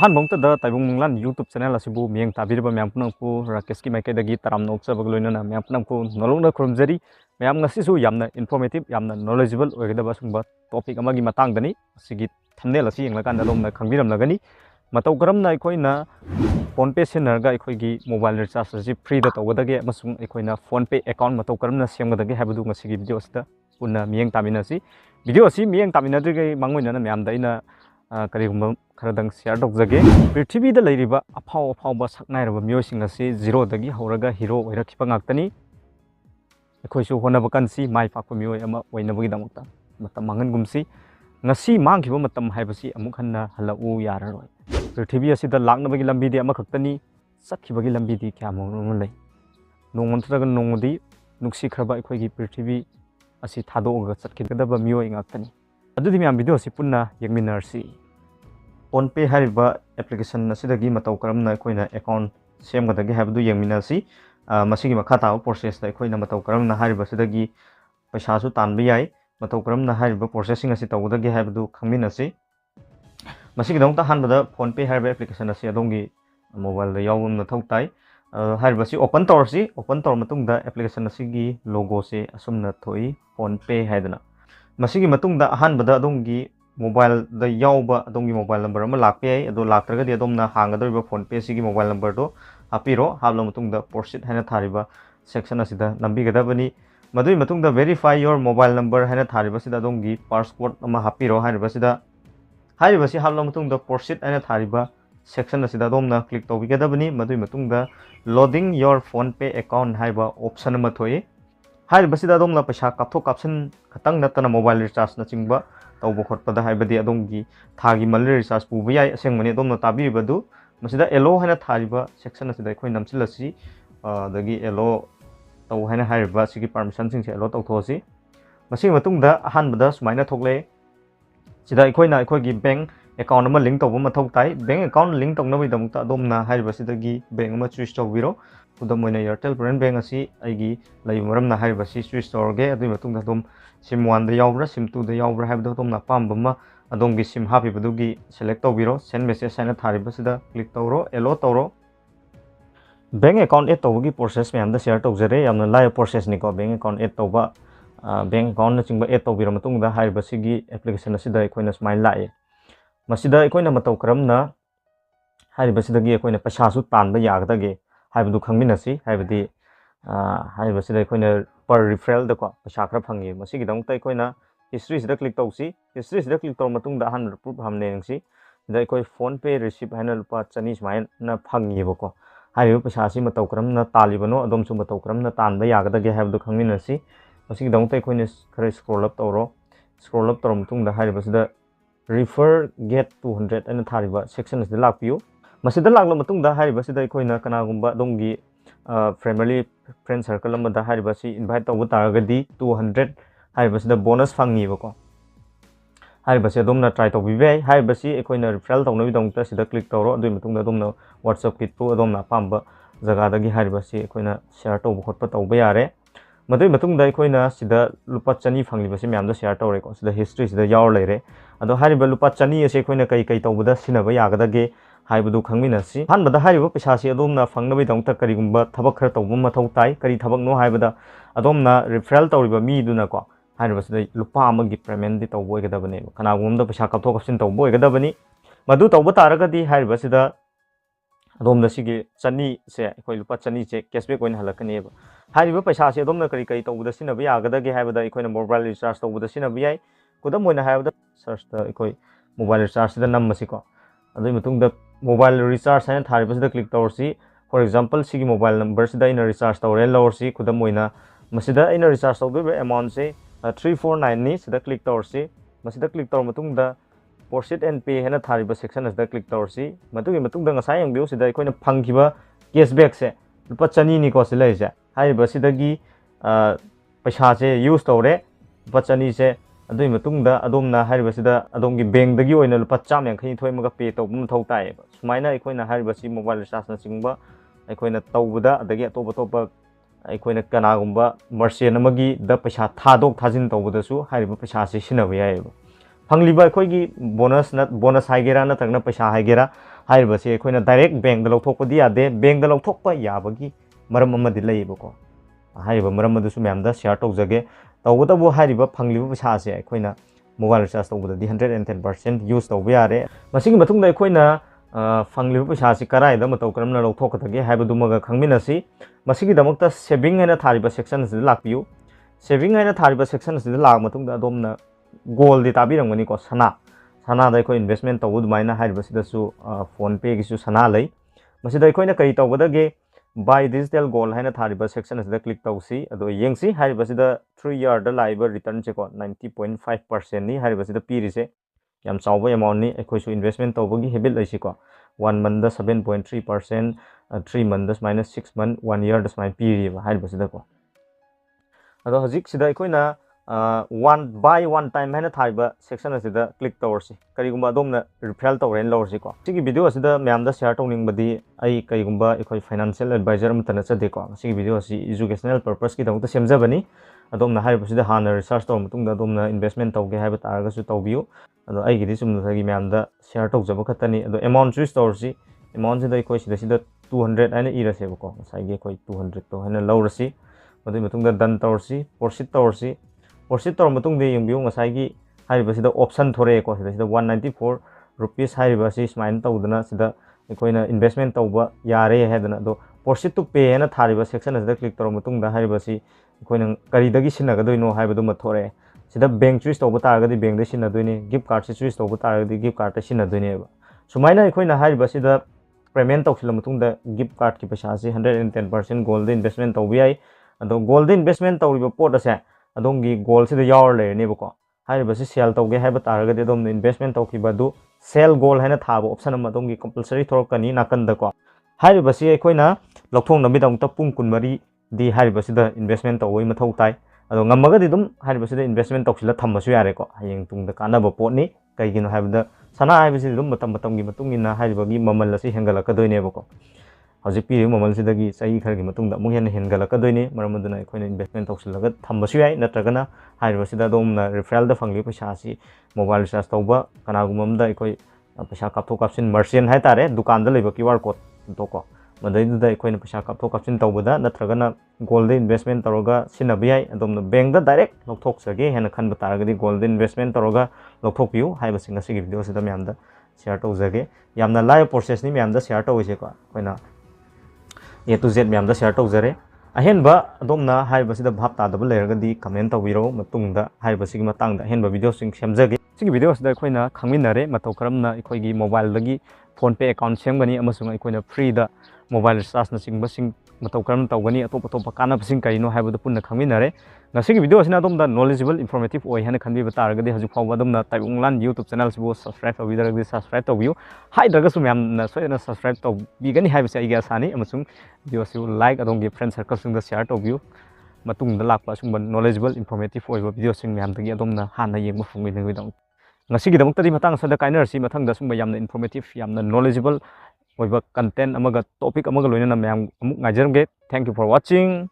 Hanbongta Taibang Manglan YouTube channel asibu miyang tabirba mayam punangku Rakesh ki maikadagi taram nokchabag loinana mayam punangku nolongna khurumjari mayam ngasisu yamna informative yamna knowledgeable oigdaba sungba topic amagi matangdani sigi thumbnail asi yenglakanda lomna khangbiramlagani matau karamna aikoina Phonepe senarga aikoigi mobile recharge asi free da tawgadage amasung aikoina Phonepe account matau karamna semgadage habadu ngasigi video asida punna miyang taminasi video asi miyang taminadrige mangoinana mayamda ina karigumba खरदंग share तौजगे पृथ्वी द लैरिबा अफाव अफाव सकनाइरबा मियोसिंग असि जीरो दगी हौरगा हीरो ओइरखिबा ngakतनी अखोइसु होनबा कानसि माइ फाकपा मियोय अमा ओइनबगी दमकता मतम मांगनगुमसि ngasi मांगिबा मतम हाइबसि अमुक हन्ना हलउ याररोय पृथ्वी असिदा लाकनबगी लंबीदि अमा खक्तनी सक्खिबगी लंबीदि क्यामोन लै नोंमनत्रग नोंमदि नुक्सि खरबा अखोइगी पृथ्वी असि थादोगा चटकिदबा मियोय ngakतनी अदुदि म्याम वीडियो असि पुन्ना यंगमिनरसि Phonepe hariba application asidagi matau karamna aikoina account semgadagi habdu yengminasi masigi makha taw process da aikoina matau karamna hariba sidagi paisa su tanba yai matau karamna hariba processing asi tawdagi habdu khangminasi masigi dongta hanbada Phonepe hariba application asi adongi mobile da yawum na thautai hariba si open tour matungda application asigi logo se asumna thoi Phonepe haidana masigi matungda hanbada adongi mobile da yauba adongi mobile number ama lakpe ai ado laktragadi adomna hangadoriba Phonepe sigi mobile number do hapiro habla matungda proceed haina thariba section asida nambigadabani madui matungda verify your mobile number haina thariba sida adongi password ama hapiro hairiba sida hairibasi habla matungda proceed haina thariba section asida adomna click tobigadabani madui matungda loading your Phonepe account haiba option ama thoi hairibasida adomna paisa kapthok kapsan khatang natana mobile recharge na chingba tawbo khotpada haibadi adongi thagi monthly recharge puba yai asengmani adomna tabiribadu masida elo haina thariba section asida khoi namchilasi dagi elo taw haina hariba sigi permission sing se elo tawthosi masing matungda ahanbada sumaina thoklei sida ikhoina ikhoigi bank account ama link tawba mathau tai bank account link tawnabai damukta adomna hariba sidagi bank ama choose tawbiro Udamoina Airtel brand bank asi aigi lai maramna hariba si switch tawrge adui matungda dom sim 1 da yawbra sim 2 da yawbra habda dom na pambama adongi sim happy badugi select tawbiro send message saina thariba sida click tawro elo tawro bank account add tawgi process me amda share tawjare yamna live process ni ko bank account add tawba bank account na chingba add tawbiro matungda hariba sigi application asida ikoina smile lae masida ikoina matau karamna hariba sidagi ikoina paisa su tanba yagadage हाइबदु खंगमिनसी हाइबदि हाइबसिदा अखोइना पर referral दको पैसा खरा fungi मसिगी दंगता अखोइना history सिदा click तौसी history सिदा click तौर मतुंगदा हन proof हमने नंगसी दा अखोइ Phonepe receive हाइना लुपा 200 सुमाइना फंगीबको हाइबो पैसा सि मतौ करमना तालिबनो अदोम सु मतौ करमना तानबा यागदगे हाइबदु खंगमिनसी मसिगी दंगता अखोइना खरा स्क्रॉल अप तौर मतुंगदा हाइबसिदा refer get 200 अना थारिबा सेक्शन सिदा लापियो masida lagla matungda hariba sida ikoina kanagumba dongi family friend circle amada hariba si invite tawba taragadi 200 hariba sida bonus fangi bako hariba si adomna try tawbi bai hariba si ikoina referral tawnabi dongta sida click tawro adui matungda adomna whatsapp kit pu adomna pamba jaga dagi hariba si ikoina share tawba khotpa tawba yare madui matungda ikoina sida lupa chani fangliba si myamda share tawre ko sida history sida yaw leire ado hariba lupa chani ase ikoina kai kai tawbada sinaba yagadage हाइबदु खंगमिनसी हानबदा हाइबो पैसासी अदोमना फंगनबि दंगता करिगुंबा थबक खर तौबा मथौ ताई करि थबक no हाइबदा अदोमना referral तौरिबा मीदुना को हाइबसिदा लुपा अमगी payment दि तौबो गदबने कनागुमदा पैसा कथो कप्सिन तौबो गदबनी मदु तौबा तारगदि हाइबसिदा अदोमदा सिगे चनी से अखोइ लुपा चनी से cashback ओइन हलकनेबा हाइबा पैसासी अदोमना करि करि तौबदा सिनबा यागदगे हाइबदा अखोइना मोबाइल रिचार्ज तौबदा सिनबा याई कुदम ओइना हाइबदा सर्च दा अखोइ मोबाइल रिचार्ज सिदा नम्मसिको अदुइ मतुंगदा मोबाइल रिचार्ज है थारिबसिदा क्लिक तौरसी फॉर एग्जांपल सिगी मोबाइल नंबर सिदा इन रिचार्ज तौरे लौरसी खुदम ओइना मसिदा इन रिचार्ज तौबे अमाउंट से 349 नि सिदा क्लिक तौरसी मसिदा क्लिक तौर मतुंगदा proceed and pay है थारिबा सेक्शन असदा क्लिक तौरसी मतुगी मतुंगदा ngasa yang biu sida अखोइना फंगिबा कैशबैक से लुपा चनी नि को सिलाइसे हाइबा सिदागी पैसा से यूज तौरे लुपा चनी से अदुई मतुंगदा अदोमना हारिबसिदा अदोमगी बैंक दगी ओइना लुपा 180 थोइमगा पे तौबम मथौ ताइबा सुमाइना अखोइना हारिबसि मोबाइल रिचार्ज ना चिंगबा अखोइना तौबदा अदगी अतोप अतोप अखोइना कनागुंबा मर्चेंट अमगी द पैसा थादोक थाजिन तौबदसु हारिबा पैसा से सिनबा याइबा फंगलिबा अखोइगी बोनस हाइगेरा नतगना पैसा हाइगेरा हाइरिबसे अखोइना डायरेक्ट बैंक दा लौथोकपदि यादे बैंक दा लौथोकपा याबगी मरम अमदि लैबको हाइरिबा मरम अदुसु म्यामदा शेयर तौजगे तौबदबु हाइरिबा फंगलिबा पैसासे अखोइना मोबाइल रिचार्ज तौबदि 110% यूज तौबा यारे मसिगी मतुंगदा अखोइना फंगलिबा पैसासे कराइदा मतौ करमना लौथोकदगे हाइबदुमगा खंगमिनसी मसिगी दमकता सेविंग हैना थारिबा सेक्शन से लापियु सेविंग हैना थारिबा सेक्शन से लाग मतुंगदा अदोमना गोल दि ताबिरंगनी को सना सनादा अखोइ इन्वेस्टमेंट तौबु दुमाइना हाइरिबसिदसु फोन पे गिसु सना लै मसिदा अखोइना करि तौबदगे बाय डिजिटल गोल है थारिबा सेक्शन से क्लिक तौसी अदो येंगसी हारिबसिदा 3 ईयर दा लाइबा रिटर्न से को 90.5% नि हारिबसिदा पीरिसे याम चावबा अमाउंट नि अखोइसु इन्वेस्टमेंट तौबगी हेबिट लैसी को 1 मंथ दा 7.3% 3 मंथ दा -6 मंथ 1 ईयर दा स्माइन पीरिबा हारिबसिदा को अदो हजिक सिदा अखोइना one time है थारिबा सेक्शन असिदा क्लिक तौरसी करिगुम्बा अदोमना रिफरल तौरेन लौरसी को सिगी वीडियो असिदा म्यामदा शेयर तौनिंगबदी आई करिगुम्बा अखोइ फाइनेंशियल एडवाइजर मतना चदे को सिगी वीडियो असि एजुकेशनल पर्पस की दमता सेमजबनी अदोमना हारिबसिदा हाना रिसर्च तौर मतुंगदा अदोमना इन्वेस्टमेंट तौगे हाइबा तारगसु तौबियु अदो आइगिदि सुमदगी म्यामदा शेयर तौजबा खतनी अदो अमाउंट चूज तौरसी अमाउंट सिदा अखोइ सिदा 200 आइना इरसेबको साइगे अखोइ 200 तो हैना लौरसी मदुइ मतुंगदा डन तौरसी प्रोसीड तौरसी प्रोसीड तौर मतुंगदे यंबियु ngसाइगी हारिबसिदा ऑप्शन थोरे को सिदा 194 रुपीस हारिबसि स्माइन तौदना सिदा अखोइना इन्वेस्टमेंट तौबा यारे हैदना दो प्रोसीड टू पे हैना थारिबा सेक्शन सिदा क्लिक तौर मतुंगदा हारिबसि अखोइना करिदगी सिनगदोइनो हाइबदु मथोरे सिदा बैंक चूज तौबा तारगदि बैंक दे सिनदोइने गिफ्ट कार्ड से चूज तौबा तारगदि गिफ्ट कार्ड ते सिनदोइनेबा सुमाइना अखोइना हारिबसिदा पेमेंट तौसिला मतुंगदा गिफ्ट कार्ड की पैसा से 110% गोल्ड इन्वेस्टमेंट तौबि याइ अदो गोल्ड इन्वेस्टमेंट तौरिबा पोट असे अदोंगी गोल से यावर लेनेबको हाइबसि सेल तौगे हाइबा तारगदि अदोम इन्वेस्टमेंट तौखिबदु सेल गोल हैना थाबा ऑप्शन अमा अदोंगी कंपलसरी थोरकनी नाकंदको हाइबसि अखोइना लौथोंनबिदमता पुंग कुनमरी दी हाइबसिदा इन्वेस्टमेंट तौबै मथौ ताइ अदो ngमगदि दुम हाइबसिदा इन्वेस्टमेंट तौसिला थम्बसु यारेको हयेंग तुंगदा कानाबा पोटनी कैगिनो हाइबदा सना हाइबसि दुम मतम मतमगी मतुंगिना हाइबगी ममल असी हेंगलकदोइनेबको हजिक पीरिब ममल सिदगी सही खरगी मतुंगदा अमुक हेन हेनगलकदोइने मरम अदुना अखोइना इन्वेस्टमेंट तौसिलगा थम्बसु याइ नत्रगना हाइबसिदा दोमना रिफरल दा फंगली पैसासी मोबाइल रिचार्ज तौबा कनागुममदा अखोइ पैसा कापथो कापसिन मर्चेंट है तारे दुकान दा लेबा क्यूआर कोड तोको मदैदुदा अखोइना पैसा कापथो कापसिन तौबदा नत्रगना गोल्ड इन्वेस्टमेंट तौरगा सिनबि याइ अदोमना बैंक दा डायरेक्ट लौथोकसगे हेन खनबा तारगदि गोल्ड इन्वेस्टमेंट तौरगा लौथोकपियु हाइबसिंग असिगी वीडियो सिदा म्यामदा शेयर तौजगे यामना लाइव प्रोसेस नि म्यामदा शेयर तौइसेको अखोइना A to Z म्यामदा शेयर तौजरे अहेनबा अदोमना हाइबसिदा भाप तादबा लेरगदि कमेंट तौबिरो मतुंगदा हाइबसिगी मतंगदा अहेनबा वीडियो सिंग सेमजगे सिगी वीडियो सिदा अखोइना खंगमिनरे मतौ करमना अखोइगी मोबाइल दगी फोन पे अकाउंट सेमगनी अमसुंग अखोइना फ्री दा मोबाइल रिचार्ज न सिंगबसिंग मतौ करम तौगनी अतोप अतोप कानाबसिंग करिनो हाइबदु पुन्ना खंगमिनरे ngasiगी वीडियो सिना अदोमदा नॉलेजेबल इंफॉर्मेटिव ओइ हने खनबि बतारगदि हजु फावबा अदोमना ताइबंग मंगलान YouTube चैनल सिबो सब्सक्राइब तौबिदरगदि सब्सक्राइब तौबियु हाइद्रगसु म्यामना सोयना सब्सक्राइब तौबिगनी हाइबसे आइगे आसानी अमसुंग वीडियो सिउ लाइक अदोंगी फ्रेंड सर्कल सिंग share तौबियु मतुंगदा Lakpa Sumba knowledgeable informative ओइबा video सिंग म्यामदगी अदोमना हाना येंगबा फुंगिनगदम ngasigidamakta di matang sada kainarsi mathangda sumba yamna informative yamna knowledgeable oiba content amaga topic amaga loina na mayam amuk ngaijarge thank you for watching